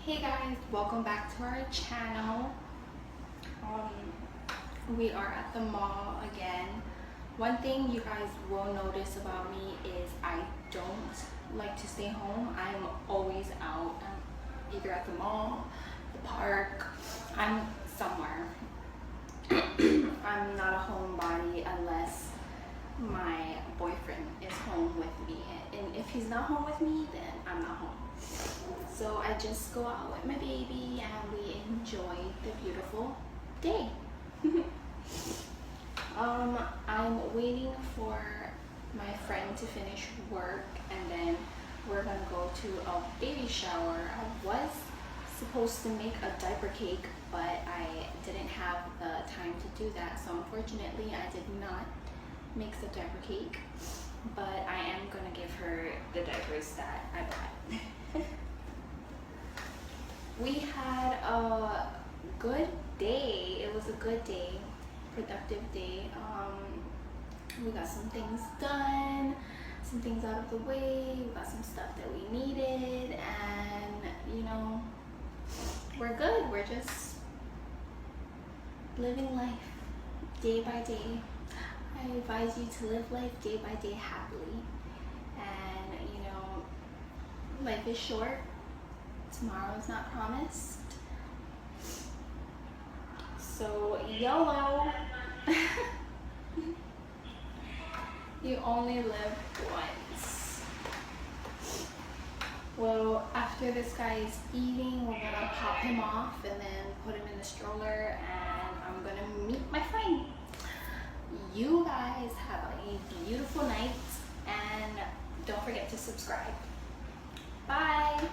Hey guys, welcome back to our channel. We are at the mall again. One thing you guys will notice about me is I don't like to stay home. I'm always out. I'm either at the mall, the park, I'm somewhere. I'm not a homebody unless my boyfriend is home with me, and if he's not home with me, then I'm not home. So I just go out with my baby and we enjoy the beautiful day. I'm waiting for my friend to finish work and then we're gonna go to a baby shower. I was supposed to make a diaper cake, but I didn't have the time to do that, so unfortunately I did not make the diaper cake, but I am gonna give her the diapers that I bought. We had a good day. It was a good day, productive day. We got some things done, some things out of the way. We got some stuff that we needed, and you know, we're good. We're just living life day by day. I advise you to live life day by day happily, and you know, life is short. Tomorrow is not promised. So YOLO. You only live once. Well, after this guy is eating, we're gonna pop him off and then put him in the stroller, and I'm gonna meet my friend. You guys have a beautiful night, and don't forget to subscribe. Bye.